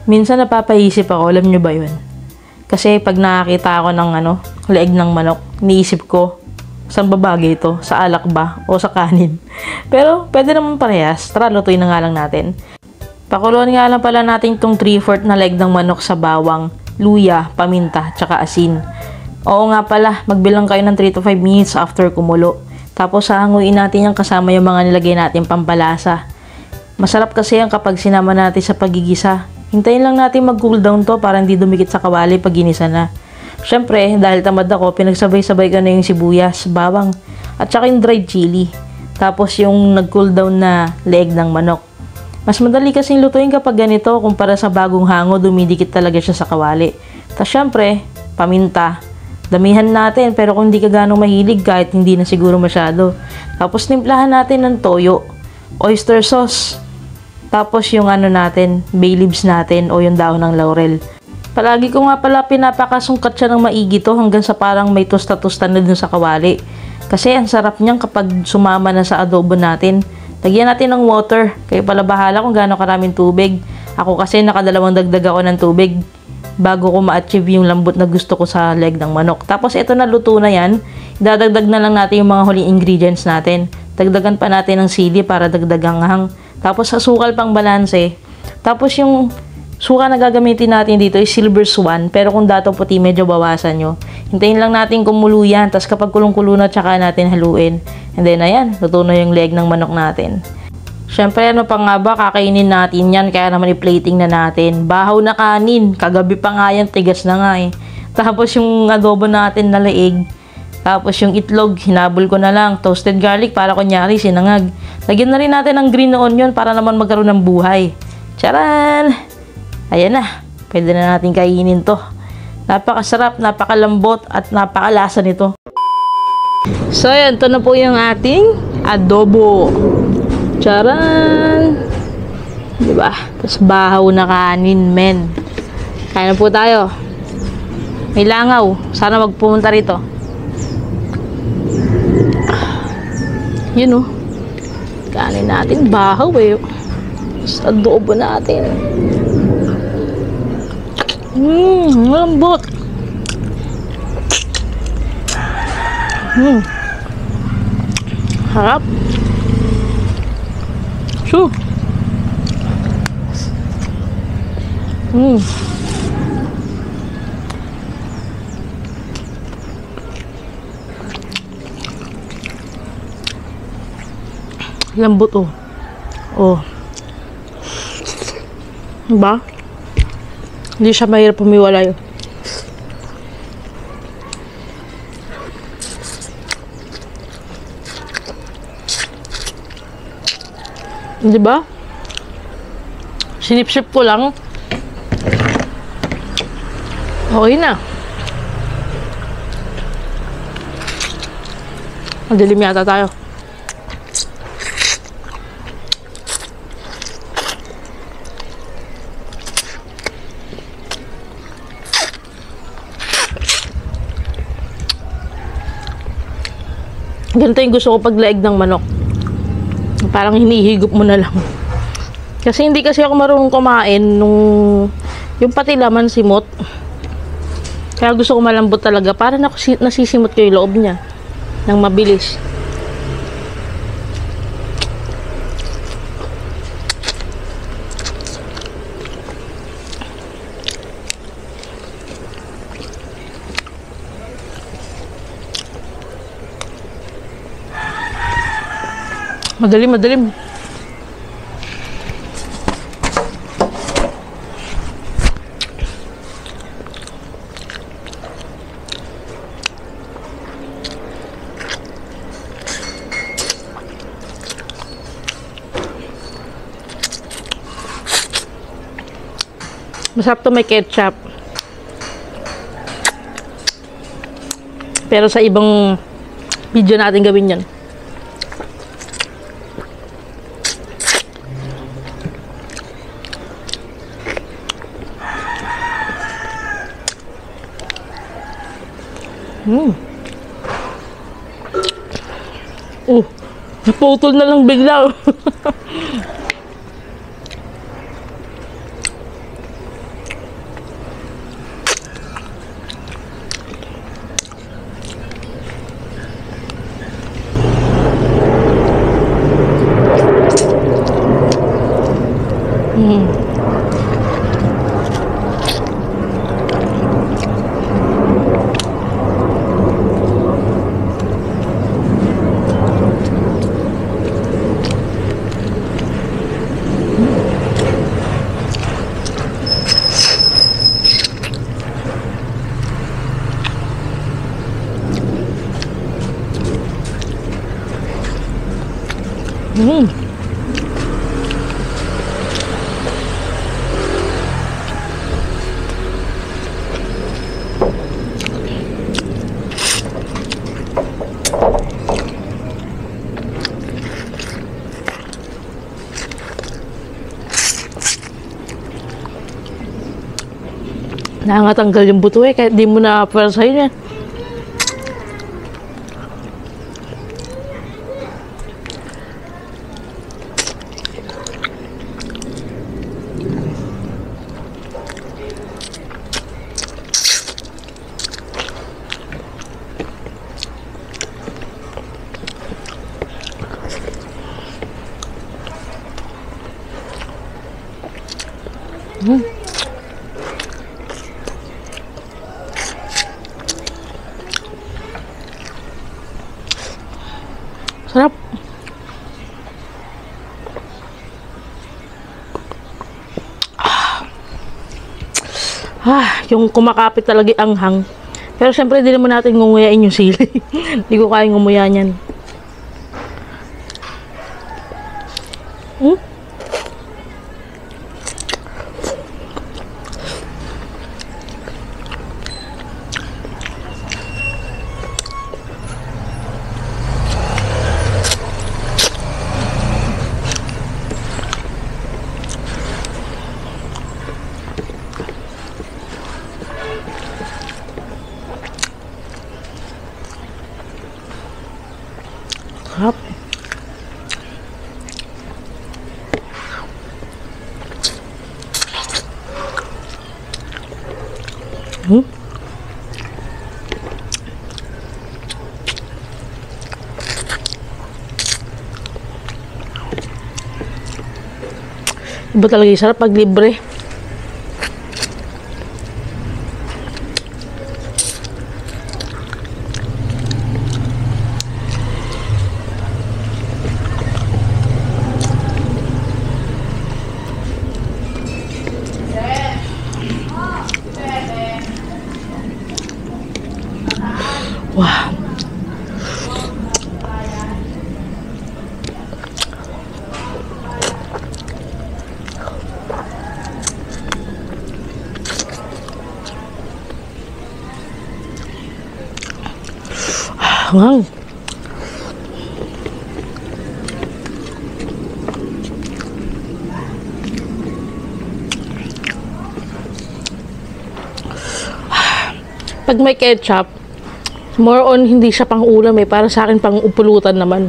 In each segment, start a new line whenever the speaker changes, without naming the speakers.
Minsan napapaisip ako, alam nyo ba yun? Kasi pag nakakita ako ng leeg ng manok, niisip ko, saan babagay ito? Sa alak ba? O sa kanin? Pero pwede naman parehas. Tara, lutuin na nga lang natin. Pakuluan nga lang pala natin itong 3/4 na leg ng manok sa bawang, luya, paminta, tsaka asin. Oo nga pala, magbilang kayo ng 3 to 5 minutes after kumulo. Tapos hahanguin natin yung kasama yung mga nilagay natin pampalasa. Masarap kasi yan kapag sinama natin sa pagigisa. Hintayin lang natin mag-cool down to para hindi dumikit sa kawali pag ginisa na. Syempre, dahil tamad ako, pinagsabay-sabay ko na yung sibuyas, bawang, at saka yung dried chili. Tapos yung nag-cool down na leeg ng manok. Mas madali kasing lutuin kapag ganito kumpara sa bagong hango, dumidikit talaga siya sa kawali. Tapos syempre, paminta. Damihan natin, pero kung hindi ka ganong mahilig, kahit hindi na siguro masyado. Tapos timplahan natin ng toyo, oyster sauce. Tapos yung natin, bay leaves natin o yung dahon ng laurel. Palagi ko nga pala pinapakasungkat siya ng maigi to hanggang sa parang may tusta-tusta na dun sa kawali. Kasi ang sarap niyang kapag sumama na sa adobo natin. Lagyan natin ng water. Kayo pala bahala kung gaano karaming tubig. Ako kasi nakadalawang dagdag ako ng tubig bago ko ma-achieve yung lambot na gusto ko sa leg ng manok. Tapos ito na, luto na yan. Idadagdag na lang natin yung mga huling ingredients natin. Dagdagan pa natin ng sili para dagdagang hang. Tapos asukal pang balanse. Tapos yung suka na gagamitin natin dito is Silver Swan. Pero kung dato puti, medyo bawasan nyo. Hintayin lang natin kumulo yan. Tapos kapag kulong-kulo na, tsaka natin haluin. And then ayan, luto na yung leg ng manok natin. Syempre, pa nga ba, kakainin natin yan. Kaya naman i-plating na natin. Bahaw na kanin. Kagabi pa nga yan, tigas na nga eh. Tapos yung adobo natin na leeg. Tapos yung itlog, hinabol ko na lang. Toasted garlic para kunyari sinangag. Lagyan na rin natin ng green onion para naman magkaroon ng buhay. Charan! Ayan na. Pwede na natin kainin to. Napakasarap, napakalambot at napakalasa nito. So ayan, ito na po yung ating adobo. Charan! Diba? Tapos bahaw na kanin, men. Kaya na po tayo. May langaw. Sana magpumunta rito. Yun kanin natin, bahaw eh. Sa adobo natin. Lambot. Harap. Shoo. Lambot Diba? Hindi siya mahirap pumiwalay. Diba? Sinip-sip ko lang. Okay na. Madilim yata tayo. Ganito yung gusto ko pag leeg ng manok. Parang hinihigop mo na lang. Kasi hindi kasi ako marunong kumain yung pati laman simot. Kaya gusto ko malambot talaga. Para nasisimot ko yung loob niya nang mabilis. Madalim. Masarap to may ketchup. Pero sa ibang video natin gawin yan. Naputol na lang bigla. Nangatanggal yung buto eh, kahit di mo na pwersahin yan. Sarap. Yung kumakapit talaga yung anghang. Pero syempre, di naman natin ngunguyain yung sili. Hindi ko kaya ngumuya niyan. Sarap. Iba talaga yung sarap pag libre. Wow. Wow. Pag may ketchup, more on hindi siya pang ulam eh. Para sa akin pang upulutan naman.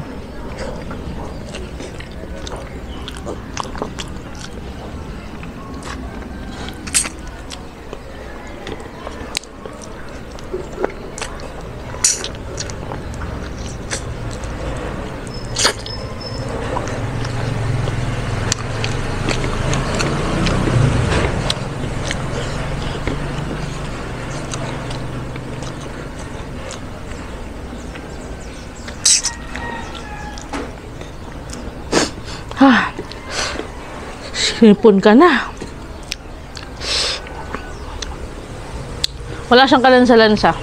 Sinipon ka na. Wala siyang kalansa-lansa.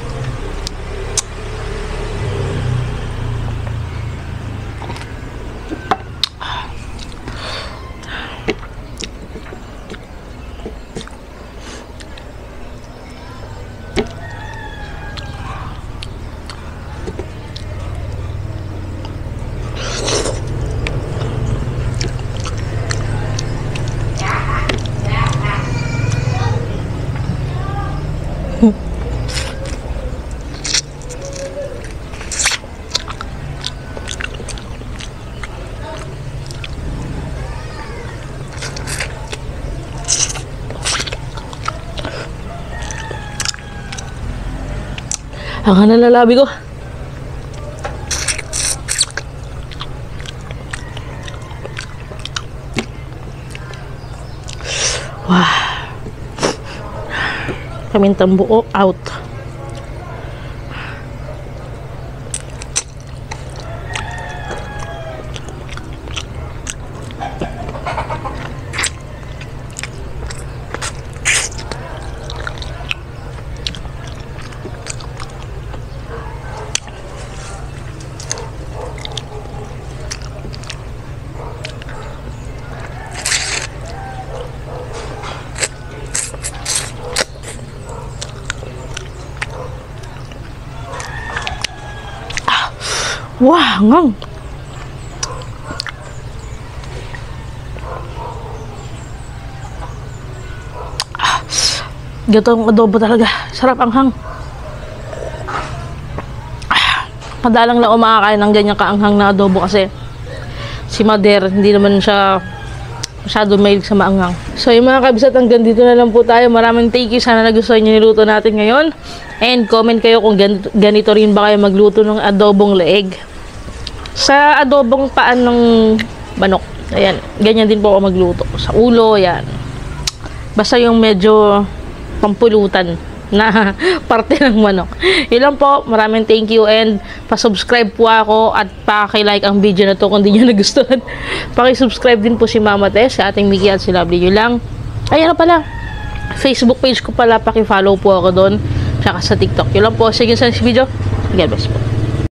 Ang nalalabi ko. Wow. Pamintang buo out. Wah, ngang. Gatong adobo talaga. Sarap anghang. Madalang lang umakakain ng ganyan kaanghang na adobo kasi si Mother, hindi naman siya masyado mahilig sa maanghang. So yung mga kabisat, hanggang dito na lang po tayo. Maraming thank you. Sana nagustuhan nyo niluto natin ngayon. And comment kayo kung ganito rin ba kayo magluto ng adobong leeg. Sa adobong paan ng manok, ayan, ganyan din po ako magluto. Sa ulo, ayan. Basta yung medyo pampulutan na parte ng manok. Yun lang po. Maraming thank you and pa-subscribe po ako at paki-like ang video na to kung di nyo nagustuhan. Paki-subscribe din po si Mama Tess, sa ating Mickey at si Lovely. Yun lang. Ayan na pala. Facebook page ko pala. Paki-follow po ako doon. Tsaka sa TikTok. Yun lang po. Sige sa next video. God bless po.